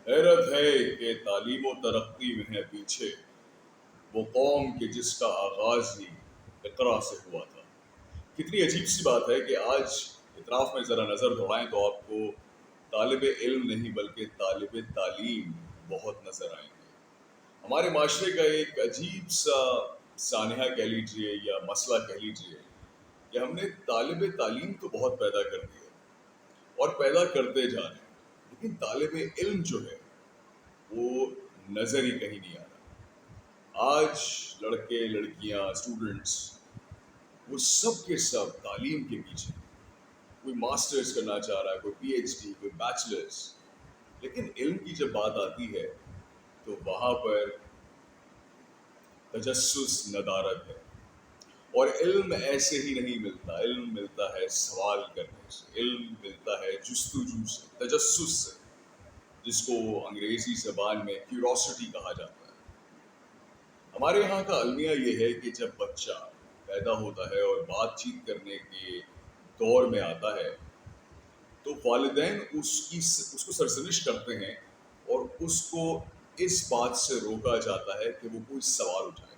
حیرت ہے کہ تعلیم و ترقی میں ہے پیچھے وہ قوم کہ جس کا آغاز ہی اقرا سے ہوا تھا۔ کتنی عجیب سی بات ہے کہ آج اطراف میں ذرا نظر دوڑائیں تو آپ کو طالب علم نہیں بلکہ طالب تعلیم بہت نظر آئیں گے۔ ہمارے معاشرے کا ایک عجیب سا سانحہ کہہ لیجیے یا مسئلہ کہہ لیجیے کہ ہم نے طالب تعلیم تو بہت پیدا کر دیا اور پیدا کرتے جا رہے ہیں، لیکن طالب علم جو ہے وہ نظر ہی کہیں نہیں آ رہا۔ آج لڑکے لڑکیاں اسٹوڈنٹس وہ سب کے سب تعلیم کے پیچھے، کوئی ماسٹرز کرنا چاہ رہا ہے، کوئی پی ایچ ڈی، کوئی بیچلرز، لیکن علم کی جب بات آتی ہے تو وہاں پر تجسس ندارت ہے۔ اور علم ایسے ہی نہیں ملتا، علم ملتا ہے سوال کرنے سے، علم ملتا ہے جستجو سے، تجسس سے، جس کو انگریزی زبان میں کیوروسٹی کہا جاتا ہے۔ ہمارے یہاں کا المیہ یہ ہے کہ جب بچہ پیدا ہوتا ہے اور بات چیت کرنے کے دور میں آتا ہے تو والدین اس کو سرزنش کرتے ہیں اور اس کو اس بات سے روکا جاتا ہے کہ وہ کوئی سوال اٹھائے۔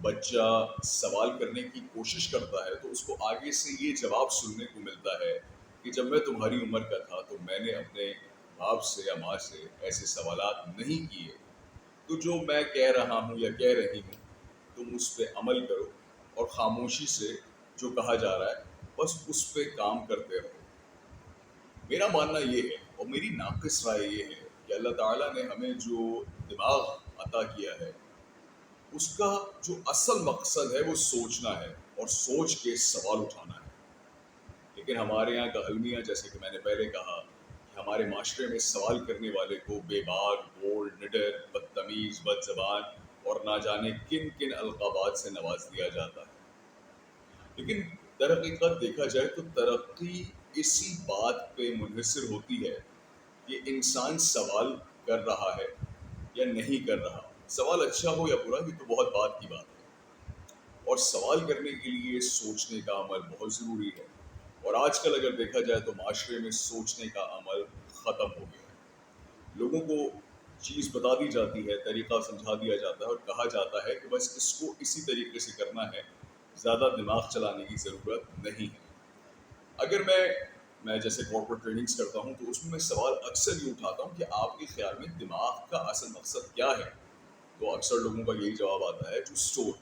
بچہ سوال کرنے کی کوشش کرتا ہے تو اس کو آگے سے یہ جواب سننے کو ملتا ہے کہ جب میں تمہاری عمر کا تھا تو میں نے اپنے باپ سے یا ماں سے ایسے سوالات نہیں کیے، تو جو میں کہہ رہا ہوں یا کہہ رہی ہوں تم اس پہ عمل کرو اور خاموشی سے جو کہا جا رہا ہے بس اس پہ کام کرتے رہو۔ میرا ماننا یہ ہے اور میری ناقص رائے یہ ہے کہ اللہ تعالیٰ نے ہمیں جو دماغ عطا کیا ہے اس کا جو اصل مقصد ہے وہ سوچنا ہے اور سوچ کے سوال اٹھانا ہے۔ لیکن ہمارے یہاں کا المیہ، جیسے کہ میں نے پہلے کہا، کہ ہمارے معاشرے میں سوال کرنے والے کو بے باک، بولڈ، نڈر، بدتمیز، بد زبان اور نہ جانے کن کن القابات سے نواز دیا جاتا ہے۔ لیکن در حقیقت دیکھا جائے تو ترقی اسی بات پہ منحصر ہوتی ہے کہ انسان سوال کر رہا ہے یا نہیں کر رہا۔ سوال اچھا ہو یا برا یہ تو بہت بات کی بات ہے، اور سوال کرنے کے لیے سوچنے کا عمل بہت ضروری ہے۔ اور آج کل اگر دیکھا جائے تو معاشرے میں سوچنے کا عمل ختم ہو گیا ہے۔ لوگوں کو چیز بتا دی جاتی ہے، طریقہ سمجھا دیا جاتا ہے اور کہا جاتا ہے کہ بس اس کو اسی طریقے سے کرنا ہے، زیادہ دماغ چلانے کی ضرورت نہیں ہے۔ اگر میں جیسے کارپوریٹ ٹریننگز کرتا ہوں تو اس میں سوال اکثر یہ اٹھاتا ہوں کہ آپ کے خیال میں دماغ کا اصل مقصد کیا ہے؟ تو اکثر لوگوں کا یہی جواب آتا ہے ٹو اسٹور،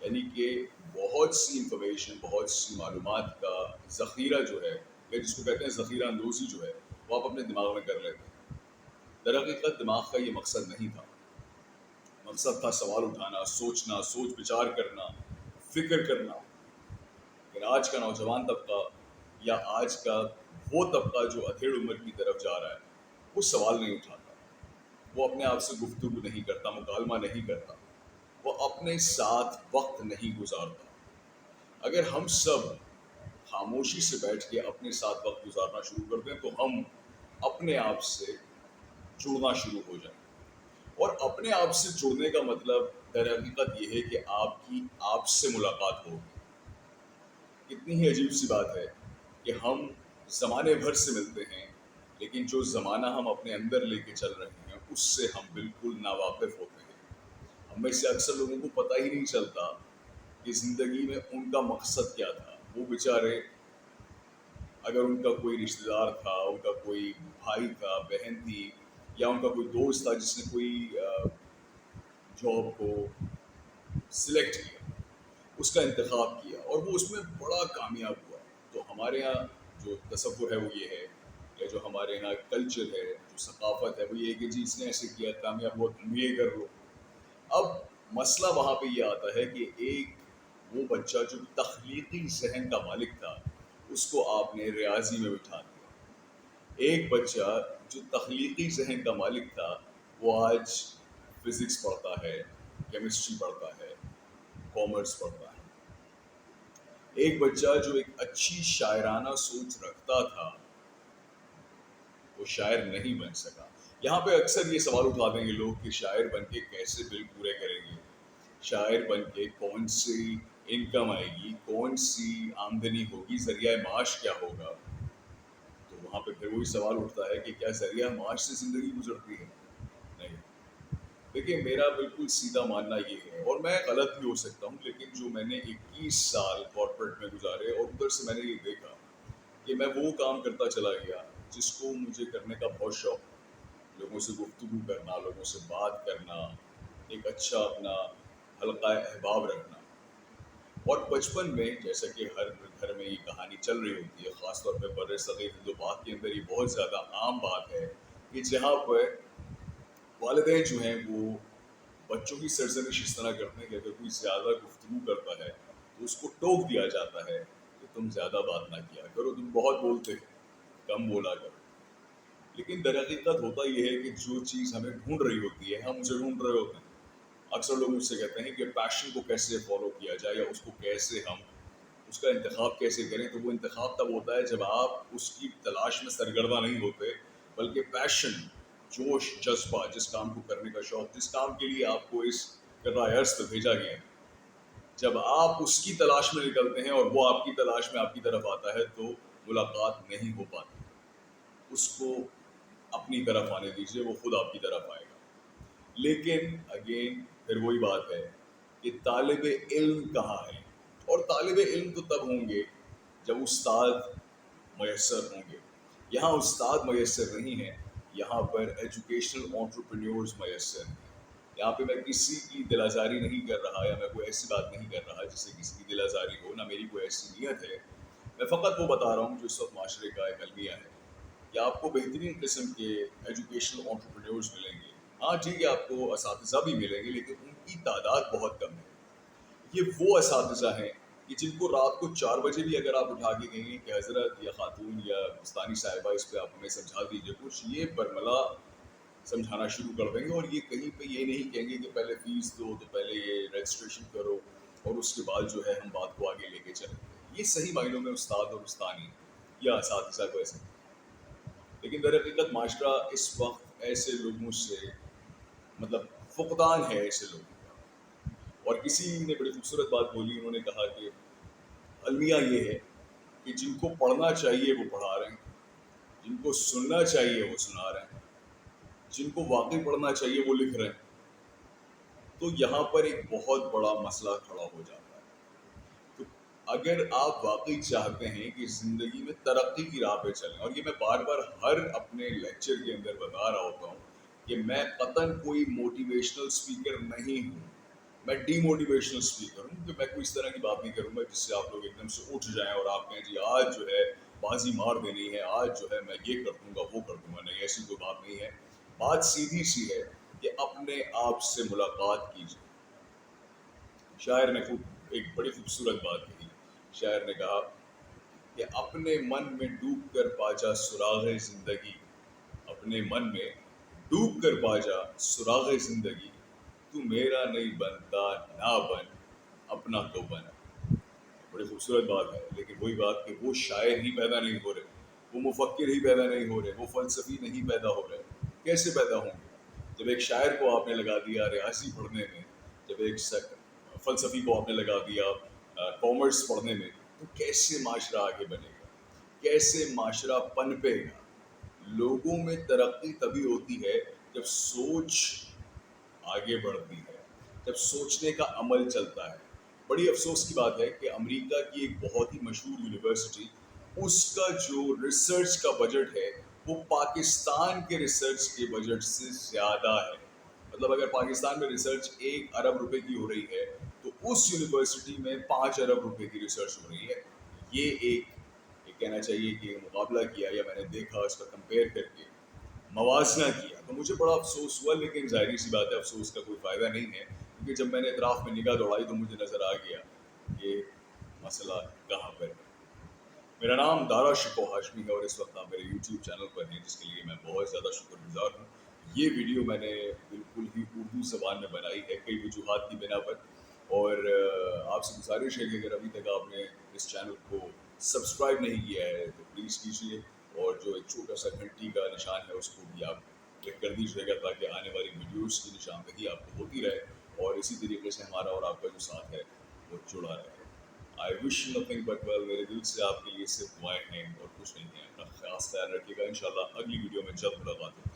یعنی کہ بہت سی انفارمیشن، بہت سی معلومات کا ذخیرہ جو ہے، یا جس کو کہتے ہیں ذخیرہ اندوزی جو ہے، وہ آپ اپنے دماغ میں کر لیتے ہیں۔ در حقیقت دماغ کا یہ مقصد نہیں تھا۔ مقصد تھا سوال اٹھانا، سوچنا، سوچ بچار کرنا، فکر کرنا۔ لیکن آج کا نوجوان طبقہ یا آج کا وہ طبقہ جو ادھیڑ عمر کی طرف جا رہا ہے وہ سوال نہیں اٹھاتا، وہ اپنے آپ سے گفتگو نہیں کرتا، مکالمہ نہیں کرتا، وہ اپنے ساتھ وقت نہیں گزارتا۔ اگر ہم سب خاموشی سے بیٹھ کے اپنے ساتھ وقت گزارنا شروع کر دیں تو ہم اپنے آپ سے جڑنا شروع ہو جائیں۔ اور اپنے آپ سے جڑنے کا مطلب در حقیقت یہ ہے کہ آپ سے ملاقات ہوگی۔ کتنی ہی عجیب سی بات ہے کہ ہم زمانے بھر سے ملتے ہیں لیکن جو زمانہ ہم اپنے اندر لے کے چل رہے ہیں اس سے ہم بالکل ناواقف ہوتے ہیں۔ ہم میں سے اکثر لوگوں کو پتہ ہی نہیں چلتا کہ زندگی میں ان کا مقصد کیا تھا۔ وہ بیچارے، اگر ان کا کوئی رشتہ دار تھا، ان کا کوئی بھائی تھا، بہن تھی، یا ان کا کوئی دوست تھا جس نے کوئی جاب کو سلیکٹ کیا، اس کا انتخاب کیا اور وہ اس میں بڑا کامیاب ہوا، تو ہمارے یہاں جو تصور ہے وہ یہ ہے، یا جو ہمارے یہاں کلچر ہے، جو ثقافت ہے وہ یہ ہے کہ جی اس نے ایسے کیا، کامیاب ہوا، تم یہ کر لو۔ اب مسئلہ وہاں پہ یہ آتا ہے کہ ایک وہ بچہ جو تخلیقی ذہن کا مالک تھا اس کو آپ نے ریاضی میں بٹھا دیا۔ ایک بچہ جو تخلیقی ذہن کا مالک تھا وہ آج فزکس پڑھتا ہے، کیمسٹری پڑھتا ہے، کامرس پڑھتا ہے۔ ایک بچہ جو ایک اچھی شاعرانہ سوچ رکھتا تھا وہ شاعر نہیں بن سکا۔ یہاں پہ اکثر یہ سوال اٹھا دیں گے لوگ کہ شاعر بن کے کیسے بل پورے کریں گے، شاعر بن کے کون سی انکم آئے گی، کون سی آمدنی ہوگی، ذریعہ معاش کیا ہوگا؟ تو وہاں پہ پھر وہی سوال اٹھتا ہے کہ کیا ذریعہ معاش سے زندگی گزرتی ہے؟ نہیں. دیکھیے میرا بالکل سیدھا ماننا یہ ہے، اور میں غلط بھی ہو سکتا ہوں، لیکن جو میں نے 21 سال کارپوریٹ میں گزارے اور ادھر سے میں نے یہ دیکھا کہ میں وہ کام کرتا چلا گیا جس کو مجھے کرنے کا بہت شوق، لوگوں سے گفتگو کرنا، لوگوں سے بات کرنا، ایک اچھا اپنا حلقہ احباب رکھنا. اور بچپن میں جیسا کہ ہر گھر میں یہ کہانی چل رہی ہوتی ہے، خاص طور پہ بر صغیر ہند و پاک کے اندر یہ بہت زیادہ عام بات ہے کہ جہاں پر والدین جو ہیں وہ بچوں کی سرزنش اس طرح کرتے ہیں کہ اگر کوئی زیادہ گفتگو کرتا ہے تو اس کو ٹوک دیا جاتا ہے کہ تم زیادہ بات نہ کیا کرو، تم بہت بولتے ہو، کم بولا کرو. لیکن در حقیقت ہوتا یہ ہے کہ جو چیز ہمیں ڈھونڈ رہی ہوتی ہے ہم اسے ڈھونڈ رہے ہوتے ہیں. اکثر لوگ مجھ سے کہتے ہیں کہ پیشن کو کیسے فالو کیا جائے یا اس کو کیسے ہم اس کا انتخاب کیسے کریں. تو وہ انتخاب تب ہوتا ہے جب آپ اس کی تلاش میں سرگردہ نہیں ہوتے، بلکہ پیشن، جوش، جذبہ، جس کام کو کرنے کا شوق، جس کام کے لیے آپ کو اس کرۂ ارض پہ بھیجا گیا ہے، جب آپ اس کی تلاش میں نکلتے ہیں اور وہ آپ کی تلاش میں آپ کی طرف آتا ہے تو ملاقات نہیں ہو پاتی. اس کو اپنی طرف آنے دیجیے، وہ خود آپ کی طرف آئے گا. لیکن اگین پھر وہی بات ہے کہ طالب علم کہاں ہے؟ اور طالب علم تو تب ہوں گے جب استاد میسر ہوں گے. یہاں استاد میسر نہیں ہیں، یہاں پر ایجوکیشنل انٹرپرینیورز میسر ہیں. یہاں پہ میں کسی کی دل آزاری نہیں کر رہا، یا میں کوئی ایسی بات نہیں کر رہا جس سے کسی کی دل آزاری ہو، نہ میری کوئی ایسی نیت ہے. میں فقط وہ بتا رہا ہوں جو اس وقت معاشرے کا ایک المیہ ہے کہ آپ کو بہترین قسم کے ایجوکیشنل انٹرپرینیورز ملیں گے. ہاں ٹھیک ہے، آپ کو اساتذہ بھی ملیں گے، لیکن ان کی تعداد بہت کم ہے. یہ وہ اساتذہ ہیں کہ جن کو رات کو 4 بجے بھی اگر آپ اٹھا کے کہیں گے کہ حضرت یا خاتون یا مستانی صاحبہ اس پہ آپ ہمیں سمجھا دیجیے کچھ، یہ برملا سمجھانا شروع کر دیں گے. اور یہ کہیں پہ یہ نہیں کہیں گے کہ پہلے فیس دو، تو پہلے یہ رجسٹریشن کرو اور اس کے بعد جو ہے ہم بات کو آگے لے کے چلیں. یہ صحیح معنوں میں استاد اور استانی یا اساتذہ کو ایسے. لیکن در حقیقت معاشرہ اس وقت ایسے لوگوں سے مطلب فقدان ہے ایسے لوگوں کا. اور کسی نے بڑی خوبصورت بات بولی، انہوں نے کہا کہ المیہ یہ ہے کہ جن کو پڑھنا چاہیے وہ پڑھا رہے ہیں، جن کو سننا چاہیے وہ سنا رہے ہیں، جن کو واقعی پڑھنا چاہیے وہ لکھ رہے ہیں. تو یہاں پر ایک بہت بڑا مسئلہ کھڑا ہو جاتا ہے. تو اگر آپ واقعی چاہتے ہیں کہ زندگی میں ترقی کی راہ پہ چلیں، اور یہ میں بار بار ہر اپنے لیکچر کے اندر بتا رہا ہوتا ہوں کہ میں قطعاً کوئی موٹیویشنل اسپیکر نہیں ہوں، میں ڈی موٹیویشنل اسپیکر ہوں. کہ میں کوئی اس طرح کی بات نہیں کروں گا جس سے آپ لوگ ایک دم سے اٹھ جائیں اور آپ کہیں جی آج جو ہے بازی مار دینی ہے، آج جو ہے میں یہ کر دوں گا وہ کر دوں گا. نہیں، ایسی کوئی بات نہیں ہے. بات سیدھی سی ہے کہ اپنے آپ سے ملاقات کیجیے. شاعر نے ایک بڑی خوبصورت بات کہی. شاعر نے کہا کہ اپنے من میں ڈوب کر پا جا سراغ زندگی، اپنے من میں ڈوب کر پا جا سراغ زندگی، تو میرا نہیں بنتا نہ بن اپنا تو بن. بڑی خوبصورت بات ہے. لیکن وہی بات کہ وہ شاعر ہی پیدا نہیں ہو رہے، وہ مفکر ہی پیدا نہیں ہو رہے، وہ فلسفی نہیں پیدا ہو رہے. کیسے پیدا ہوں گے؟ جب ایک شاعر کو آپ نے لگا دیا ریاضی پڑھنے میں، جب ایک فلسفی کو آپ نے لگا دیا کامرس پڑھنے میں، تو کیسے معاشرہ آگے بنے گا؟ کیسے معاشرہ پنپے گا؟ لوگوں میں ترقی تبھی ہوتی ہے جب سوچ آگے بڑھتی ہے، جب سوچنے کا عمل چلتا ہے. بڑی افسوس کی بات ہے کہ امریکہ کی ایک بہت ہی مشہور یونیورسٹی، اس کا جو ریسرچ کا بجٹ ہے وہ پاکستان کے ریسرچ کے بجٹ سے زیادہ ہے. مطلب اگر پاکستان میں ریسرچ 1 ارب روپے کی ہو رہی ہے تو اس یونیورسٹی میں 5 ارب روپے کی ریسرچ ہو رہی ہے. یہ ایک کہنا چاہیے کہ مقابلہ کیا یا میں نے دیکھا، اس کا کمپیئر کر کے موازنہ کیا تو مجھے بڑا افسوس ہوا. لیکن ظاہری سی بات ہے، افسوس کا کوئی فائدہ نہیں ہے، کیونکہ جب میں نے اطراف میں نگاہ دوڑائی تو مجھے نظر آ گیا کہ مسئلہ کہاں پر ہے. میرا نام دارا شکو ہاشمی ہے اور اس وقت آپ میرے یوٹیوب چینل پر ہیں، جس کے لیے میں بہت زیادہ شکر گزار ہوں. یہ ویڈیو میں نے بالکل ہی اردو زبان میں بنائی ہے کئی وجوہات کی بنا پر. اور آپ سے گزارش ہے کہ اگر ابھی تک آپ نے اس چینل کو سبسکرائب نہیں کیا ہے تو پلیز کیجیے، اور جو ایک چھوٹا سا گھنٹی کا نشان ہے اس کو بھی آپ کلک کر دیجیے گا تاکہ آنے والی ویڈیوز کی نشاندہی آپ کو ہوتی رہے اور اسی طریقے سے ہمارا اور آپ کا جو ساتھ ہے وہ جڑا رہے. آئی وش نتھنگ بٹ ویل. میرے دل سے آپ کے لیے صرف دعائیں ہیں اور کچھ نہیں ہے. اپنا خاص خیال رکھیے گا. ان شاء اللہ اگلی ویڈیو میں جلد ملاقات ہوگی.